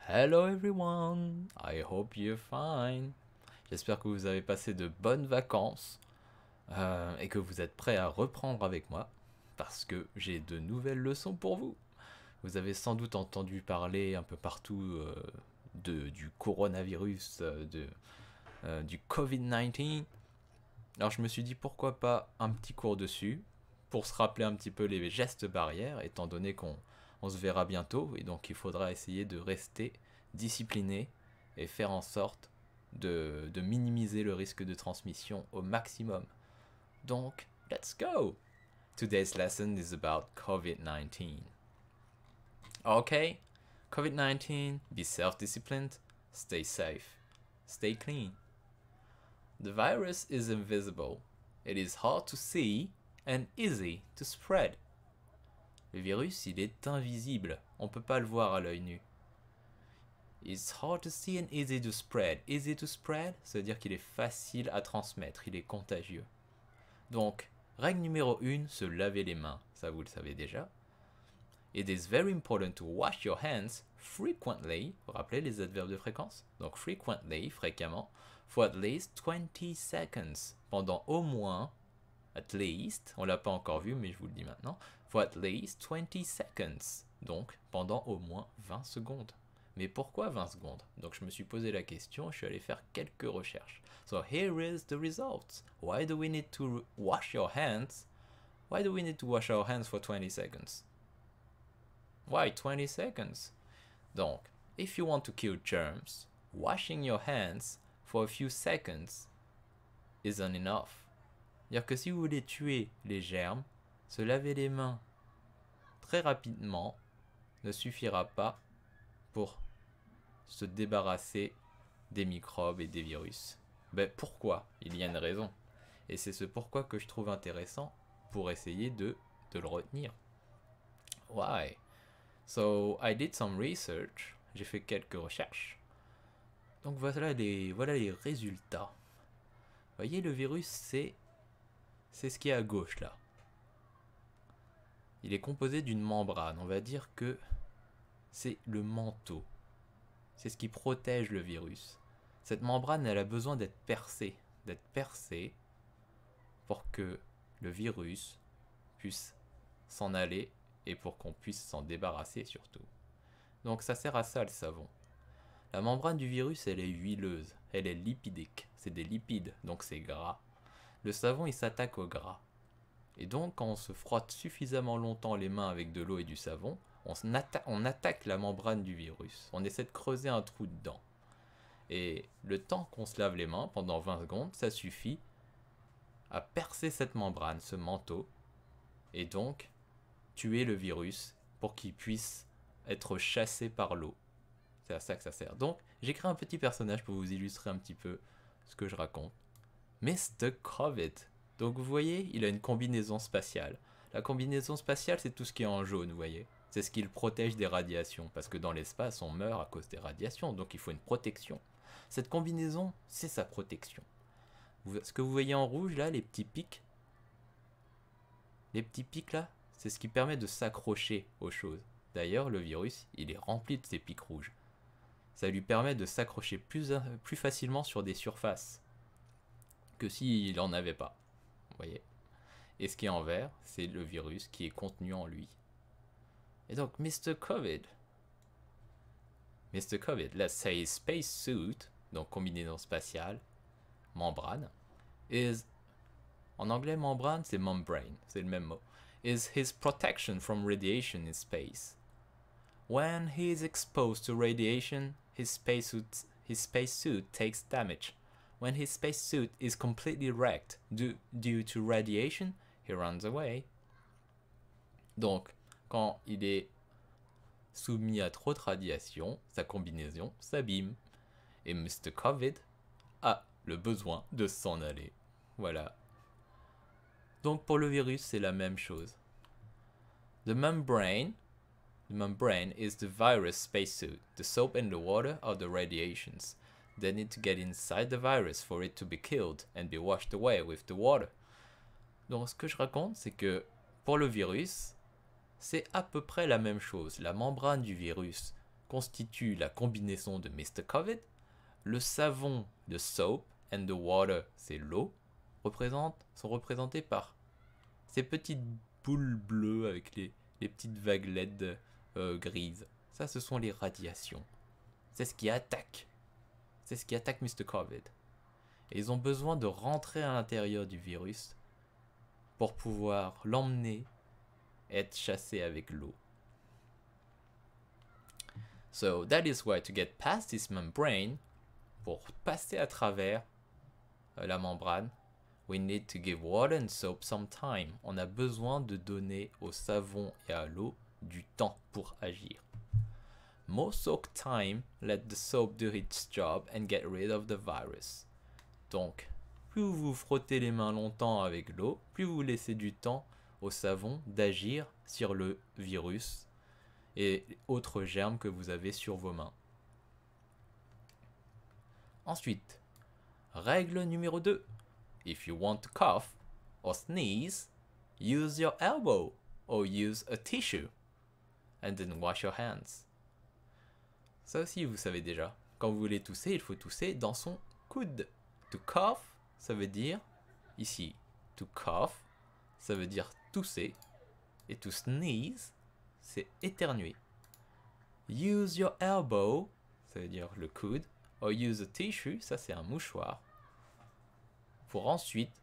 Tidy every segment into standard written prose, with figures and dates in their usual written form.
Hello everyone, I hope you're fine. J'espère que vous avez passé de bonnes vacances et que vous êtes prêts à reprendre avec moi parce que j'ai de nouvelles leçons pour vous. Vous avez sans doute entendu parler un peu partout du coronavirus, du Covid-19. Alors je me suis dit pourquoi pas un petit cours dessus pour se rappeler un petit peu les gestes barrières étant donné qu'on se verra bientôt et donc il faudra essayer de rester discipliné et faire en sorte de minimiser le risque de transmission au maximum. Donc, let's go! Today's lesson is about COVID-19. Okay, COVID-19, be self-disciplined, stay safe, stay clean. The virus is invisible. It is hard to see and easy to spread. Le virus, il est invisible. On ne peut pas le voir à l'œil nu. It's hard to see and easy to spread. Easy to spread, ça veut dire qu'il est facile à transmettre, il est contagieux. Donc, règle numéro 1, se laver les mains. Ça, vous le savez déjà. It is very important to wash your hands frequently. Vous vous rappelez les adverbes de fréquence? Donc, frequently, fréquemment, for at least 20 seconds. Pendant au moins, at least, on l'a pas encore vu, mais je vous le dis maintenant, for at least 20 seconds. Donc, pendant au moins 20 secondes. Mais pourquoi 20 secondes? Donc je me suis posé la question, je suis allé faire quelques recherches. So here is the results. Why do we need to wash your hands? Why do we need to wash our hands for 20 seconds? Why 20 seconds? Donc, if you want to kill germs, washing your hands for a few seconds isn't enough. C'est-à-dire que si vous voulez tuer les germes, se laver les mains très rapidement ne suffira pas pour se débarrasser des microbes et des virus. Ben pourquoi? Il y a une raison. Et c'est ce pourquoi que je trouve intéressant pour essayer de le retenir. Why? So, I did some research. J'ai fait quelques recherches. Donc voilà les résultats. Vous voyez, le virus, c'est ce qui est à gauche là. Il est composé d'une membrane. On va dire que c'est le manteau. C'est ce qui protège le virus. Cette membrane, elle a besoin d'être percée pour que le virus puisse s'en aller et pour qu'on puisse s'en débarrasser surtout. Donc ça sert à ça le savon. La membrane du virus, elle est huileuse, elle est lipidique, c'est des lipides, donc c'est gras. Le savon, il s'attaque au gras. Et donc quand on se frotte suffisamment longtemps les mains avec de l'eau et du savon, on attaque la membrane du virus. On essaie de creuser un trou dedans. Et le temps qu'on se lave les mains, pendant 20 secondes, ça suffit à percer cette membrane, ce manteau, et donc tuer le virus pour qu'il puisse être chassé par l'eau. C'est à ça que ça sert. Donc, j'ai créé un petit personnage pour vous illustrer un petit peu ce que je raconte. Mr. Covid. Donc, vous voyez, il a une combinaison spatiale. La combinaison spatiale, c'est tout ce qui est en jaune, vous voyez. C'est ce qui le protège des radiations, parce que dans l'espace, on meurt à cause des radiations, donc il faut une protection. Cette combinaison, c'est sa protection. Ce que vous voyez en rouge, là, les petits pics là, c'est ce qui permet de s'accrocher aux choses. D'ailleurs, le virus, il est rempli de ces pics rouges. Ça lui permet de s'accrocher plus facilement sur des surfaces que s'il n'en avait pas. Vous voyez. Et ce qui est en vert, c'est le virus qui est contenu en lui. Et donc, Mr. Covid, let's say space suit, donc combinaison spatiale, membrane, en anglais membrane c'est membrane, c'est le même mot, is his protection from radiation in space. When he is exposed to radiation, his spacesuit takes damage. When his spacesuit is completely wrecked due to radiation, he runs away. Donc, quand il est soumis à trop de radiation, sa combinaison s'abîme. Et Mr. Covid a le besoin de s'en aller. Voilà. Donc pour le virus, c'est la même chose. The membrane is the virus spacesuit. The soap and the water are the radiations. They need to get inside the virus for it to be killed and be washed away with the water. Donc ce que je raconte, c'est que pour le virus, c'est à peu près la même chose. La membrane du virus constitue la combinaison de Mr. Covid. Le savon, de soap, and the water, c'est l'eau, sont représentés par ces petites boules bleues avec les petites vaguelettes grises. Ça, ce sont les radiations. C'est ce qui attaque. C'est ce qui attaque Mr. Covid. Et ils ont besoin de rentrer à l'intérieur du virus pour pouvoir l'emmener et être chassé avec l'eau. So that is why to get past this membrane, pour passer à travers la membrane, we need to give water and soap some time. On a besoin de donner au savon et à l'eau du temps pour agir. More soak time, let the soap do its job and get rid of the virus. Donc, plus vous frottez les mains longtemps avec l'eau, plus vous laissez du temps au savon d'agir sur le virus et autres germes que vous avez sur vos mains. Ensuite, règle numéro 2. If you want to cough or sneeze, use your elbow or use a tissue and then wash your hands. Ça aussi, vous savez déjà. Quand vous voulez tousser, il faut tousser dans son coude. To cough, ça veut dire, ici, to cough, ça veut dire tousser. Et to sneeze, c'est éternuer. Use your elbow, ça veut dire le coude. Or use a tissue, ça c'est un mouchoir. Pour ensuite,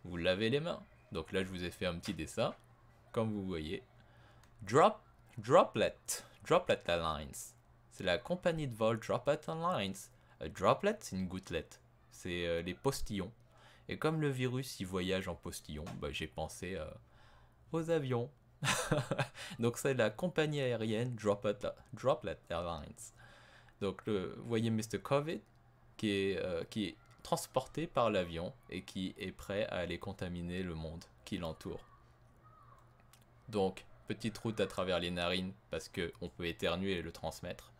vous laver les mains. Donc là, je vous ai fait un petit dessin, comme vous voyez. Droplet Airlines. C'est la compagnie de vol Droplet Airlines. Droplet, c'est une gouttelette. C'est les postillons. Et comme le virus, il voyage en postillon, bah, j'ai pensé aux avions. Donc c'est la compagnie aérienne Droplet Airlines. Donc vous voyez Mr. Covid qui est transporté par l'avion et qui est prêt à aller contaminer le monde qui l'entoure. Donc petite route à travers les narines parce qu'on peut éternuer et le transmettre.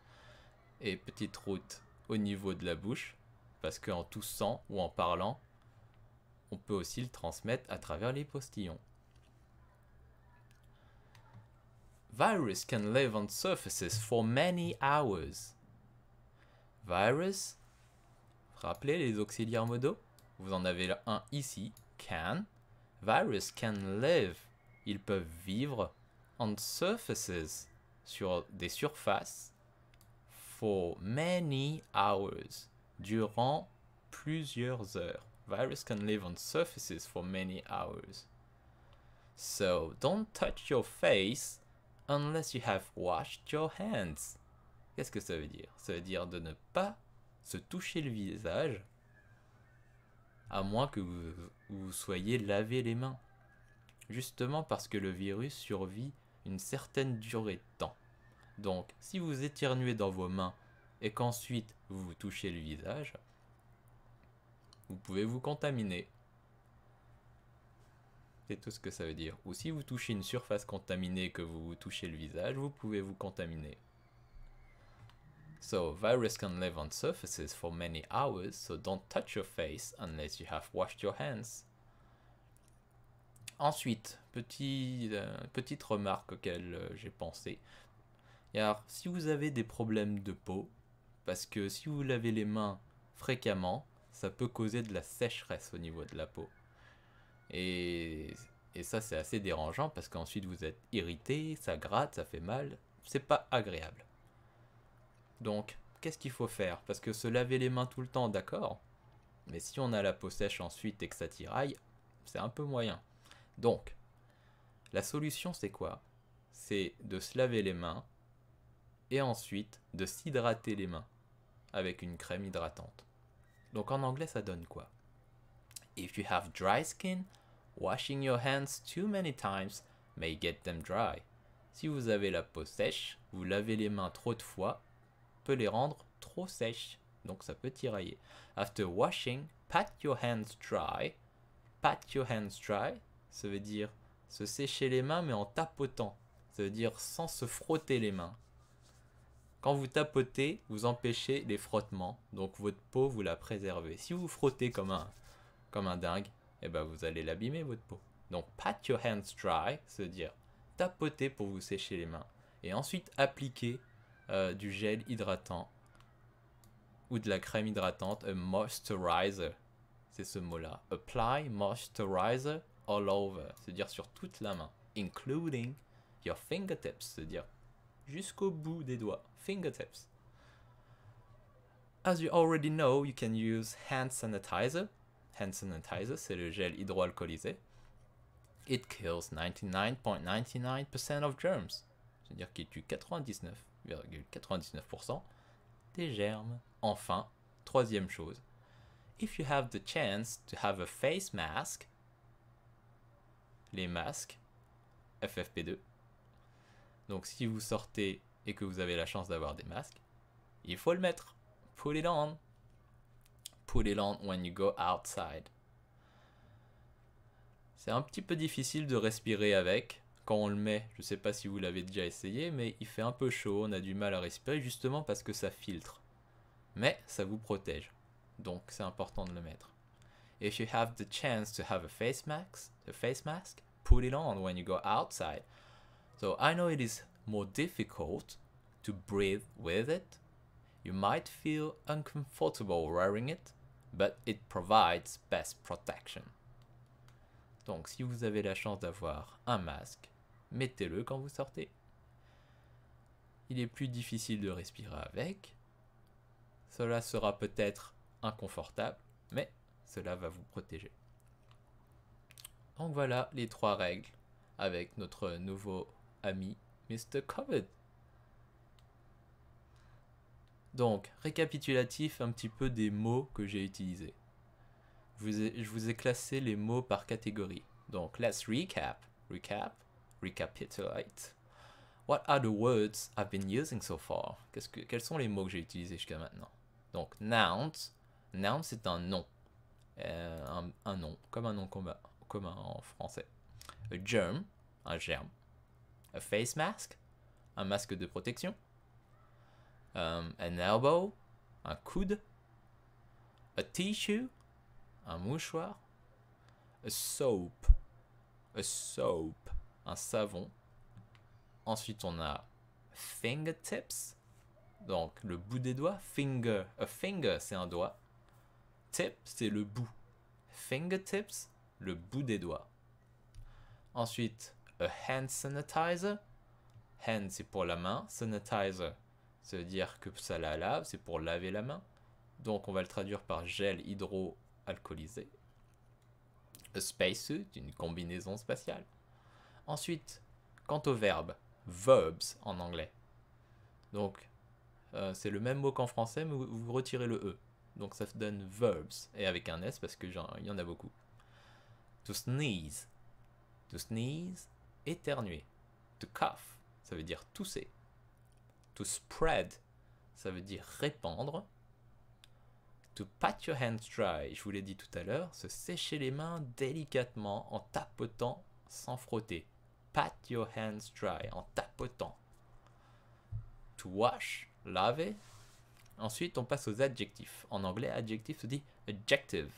Et petite route au niveau de la bouche parce qu'en toussant ou en parlant, on peut aussi le transmettre à travers les postillons. Virus can live on surfaces for many hours. Virus, rappelez les auxiliaires modaux, vous en avez un ici, can. Virus can live, ils peuvent vivre on surfaces, sur des surfaces, for many hours, durant plusieurs heures. Virus can live on surfaces for many hours. So don't touch your face unless you have washed your hands. Qu'est-ce que ça veut dire? Ça veut dire de ne pas se toucher le visage à moins que vous soyez lavé les mains. Justement parce que le virus survit une certaine durée de temps. Donc, si vous éternuez dans vos mains et qu'ensuite vous vous touchez le visage, vous pouvez vous contaminer. C'est tout ce que ça veut dire. Ou si vous touchez une surface contaminée et que vous vous touchez le visage, vous pouvez vous contaminer. So, virus can live on surfaces for many hours, so don't touch your face unless you have washed your hands. Ensuite, petite remarque auquel j'ai pensé. Alors, si vous avez des problèmes de peau, parce que si vous lavez les mains fréquemment, ça peut causer de la sécheresse au niveau de la peau. Et ça, c'est assez dérangeant parce qu'ensuite vous êtes irrité, ça gratte, ça fait mal. C'est pas agréable. Donc, qu'est-ce qu'il faut faire? Parce que se laver les mains tout le temps, d'accord. Mais si on a la peau sèche ensuite et que ça tiraille, c'est un peu moyen. Donc, la solution, c'est quoi? C'est de se laver les mains et ensuite de s'hydrater les mains avec une crème hydratante. Donc en anglais, ça donne quoi? If you have dry skin, washing your hands too many times may get them dry. Si vous avez la peau sèche, vous lavez les mains trop de fois, peut les rendre trop sèches. Donc ça peut tirailler. After washing, pat your hands dry. Pat your hands dry, ça veut dire se sécher les mains mais en tapotant. Ça veut dire sans se frotter les mains. Quand vous tapotez, vous empêchez les frottements, donc votre peau, vous la préservez. Si vous frottez comme un dingue, eh ben vous allez l'abîmer votre peau. Donc pat your hands dry, ça veut dire tapoter pour vous sécher les mains. Et ensuite appliquer du gel hydratant ou de la crème hydratante, a moisturizer, c'est ce mot-là. Apply moisturizer all over, c'est-à-dire sur toute la main, including your fingertips, c'est-à-dire jusqu'au bout des doigts, fingertips. As you already know, you can use hand sanitizer. Hand sanitizer, c'est le gel hydroalcoolisé. It kills 99.99% of germs, c'est-à-dire qu'il tue 99,99% des germes. Enfin, troisième chose, if you have the chance to have a face mask, les masques, FFP2, donc si vous sortez et que vous avez la chance d'avoir des masques, il faut le mettre. Put it on. Put it on when you go outside. C'est un petit peu difficile de respirer avec. Quand on le met, je ne sais pas si vous l'avez déjà essayé, mais il fait un peu chaud, on a du mal à respirer justement parce que ça filtre. Mais ça vous protège. Donc c'est important de le mettre. If you have the chance to have a face mask, put it on when you go outside. So I know it is more difficult to breathe with it. You might feel uncomfortable wearing it, but it provides best protection. Donc si vous avez la chance d'avoir un masque, mettez-le quand vous sortez. Il est plus difficile de respirer avec. Cela sera peut-être inconfortable, mais cela va vous protéger. Donc voilà les 3 règles avec notre nouveau ami Mr. Covid. Donc, récapitulatif un petit peu des mots que j'ai utilisés. Je vous ai classé les mots par catégorie. Donc, let's recapitulate. What are the words I've been using so far? Quels sont les mots que j'ai utilisés jusqu'à maintenant? Donc, nouns. Noun, c'est un nom. Un nom, comme un nom commun en français. A germ, un germe. A face mask, un masque de protection. An elbow, un coude. A tissue, un mouchoir. A soap, un savon. Ensuite, on a fingertips, donc le bout des doigts. A finger, c'est un doigt. Tip, c'est le bout. Fingertips, le bout des doigts. Ensuite, a hand sanitizer. Hand, c'est pour la main. Sanitizer, ça veut dire que ça la lave, c'est pour laver la main. Donc, on va le traduire par gel hydroalcoolisé. A spacesuit, une combinaison spatiale. Ensuite, quant au verbe, verbs en anglais. Donc, c'est le même mot qu'en français, mais vous retirez le E. Donc, ça donne verbs. Et avec un S, parce qu'il y en a beaucoup. To sneeze. To sneeze, éternuer. To cough, ça veut dire tousser. To spread, ça veut dire répandre. To pat your hands dry, je vous l'ai dit tout à l'heure, se sécher les mains délicatement en tapotant sans frotter. Pat your hands dry, en tapotant. To wash, laver. Ensuite, on passe aux adjectifs. En anglais, adjectif se dit adjective.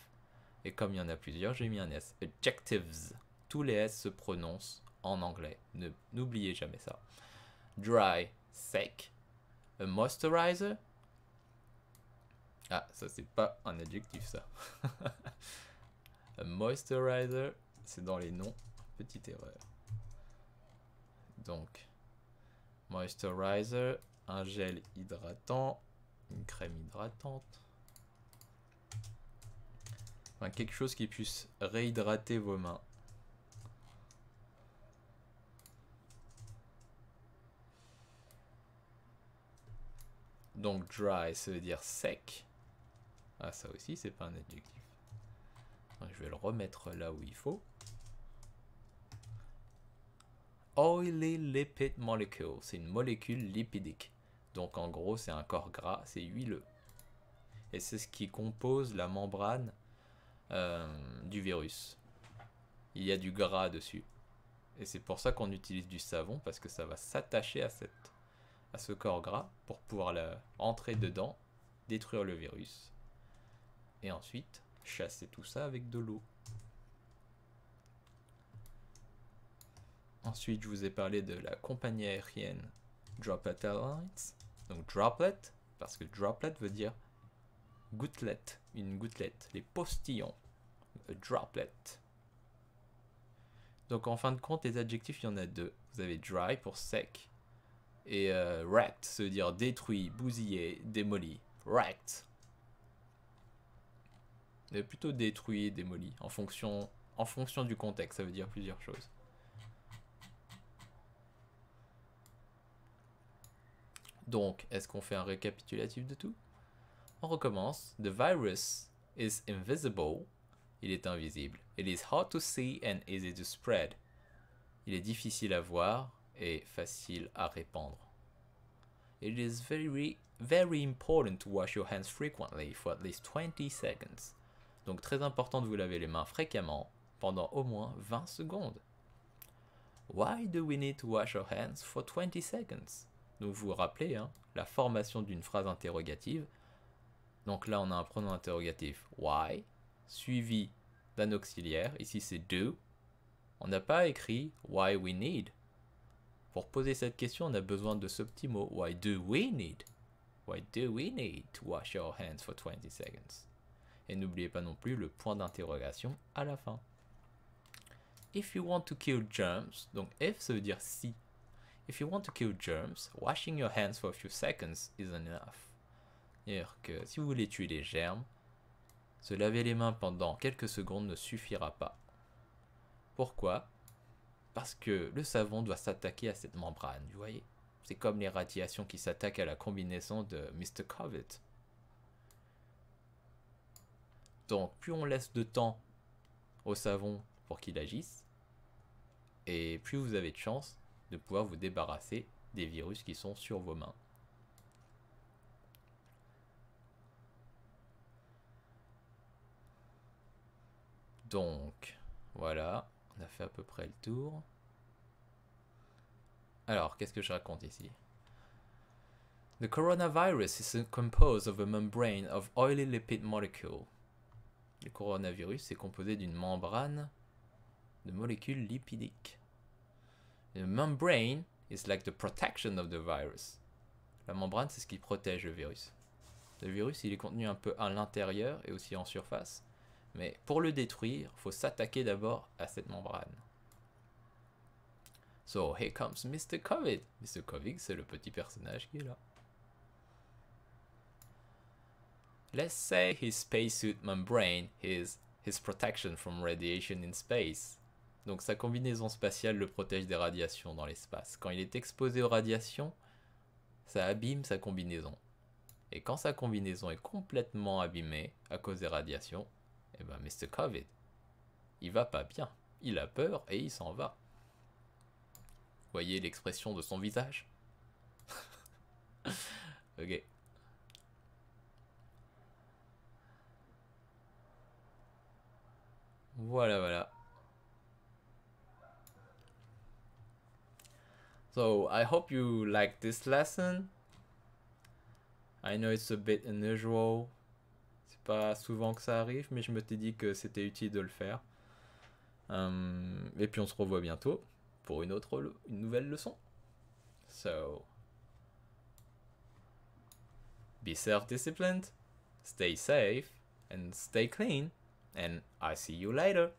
Et comme il y en a plusieurs, j'ai mis un S. Adjectives. Tous les S se prononcent en anglais. N'oubliez jamais ça. Dry, sec. A moisturizer. Ah, ça c'est pas un adjectif ça. A moisturizer, c'est dans les noms. Petite erreur. Donc, moisturizer, un gel hydratant, une crème hydratante. Enfin, quelque chose qui puisse réhydrater vos mains. Donc dry, ça veut dire sec. Ah, ça aussi, c'est pas un adjectif. Donc, je vais le remettre là où il faut. Oily lipid molecule, c'est une molécule lipidique. Donc en gros, c'est un corps gras, c'est huileux. Et c'est ce qui compose la membrane du virus. Il y a du gras dessus. Et c'est pour ça qu'on utilise du savon, parce que ça va s'attacher à ce corps gras pour pouvoir entrer dedans, détruire le virus. Et ensuite, chasser tout ça avec de l'eau. Ensuite, je vous ai parlé de la compagnie aérienne Droplet Airlines. Donc droplet, parce que droplet veut dire gouttelette, une gouttelette, les postillons. A droplet. Donc en fin de compte, les adjectifs, il y en a deux. Vous avez dry pour sec. Et wrecked, ça veut dire détruit, bousillé, démoli. Wrecked. Mais plutôt détruit, démoli. En fonction du contexte, ça veut dire plusieurs choses. Donc, est-ce qu'on fait un récapitulatif de tout? On recommence. The virus is invisible. Il est invisible. It is hard to see and easy to spread. Il est difficile à voir et facile à répandre. It is very important to wash your hands frequently for at least 20 seconds. Donc très important de vous laver les mains fréquemment pendant au moins 20 secondes. Why do we need to wash our hands for 20 seconds? Donc vous vous rappelez, hein, la formation d'une phrase interrogative. Donc là on a un pronom interrogatif why, suivi d'un auxiliaire, ici c'est do. On n'a pas écrit why we need. Pour poser cette question, on a besoin de ce petit mot, why do we need? Why do we need to wash our hands for 20 seconds? Et n'oubliez pas non plus le point d'interrogation à la fin. If you want to kill germs, donc if ça veut dire si. If you want to kill germs, washing your hands for a few seconds isn't enough. C'est-à-dire que si vous voulez tuer les germes, se laver les mains pendant quelques secondes ne suffira pas. Pourquoi? Parce que le savon doit s'attaquer à cette membrane, vous voyez? C'est comme les radiations qui s'attaquent à la combinaison de Mr. Covid. Donc, plus on laisse de temps au savon pour qu'il agisse, et plus vous avez de chance de pouvoir vous débarrasser des virus qui sont sur vos mains. Donc, voilà, on a fait à peu près le tour. Alors, qu'est-ce que je raconte ici? The coronavirus is composed of a membrane of oily lipid molecule. Le coronavirus est composé d'une membrane de molécules lipidiques. The membrane is like the protection of the virus. La membrane, c'est ce qui protège le virus. Le virus, il est contenu un peu à l'intérieur et aussi en surface. Mais pour le détruire, il faut s'attaquer d'abord à cette membrane. So, here comes Mr. Covid. Mr. Covid, c'est le petit personnage qui est là. Let's say his spacesuit membrane is his protection from radiation in space. Donc sa combinaison spatiale le protège des radiations dans l'espace. Quand il est exposé aux radiations, ça abîme sa combinaison. Et quand sa combinaison est complètement abîmée à cause des radiations, eh ben Mr. Covid, il va pas bien. Il a peur et il s'en va. Voyez l'expression de son visage? Ok. Voilà, voilà. So, I hope you like this lesson. I know it's a bit unusual. C'est pas souvent que ça arrive, mais je me t'ai dit que c'était utile de le faire. Et puis on se revoit bientôt pour une nouvelle leçon. So, be self-disciplined, stay safe, and stay clean. And I see you later.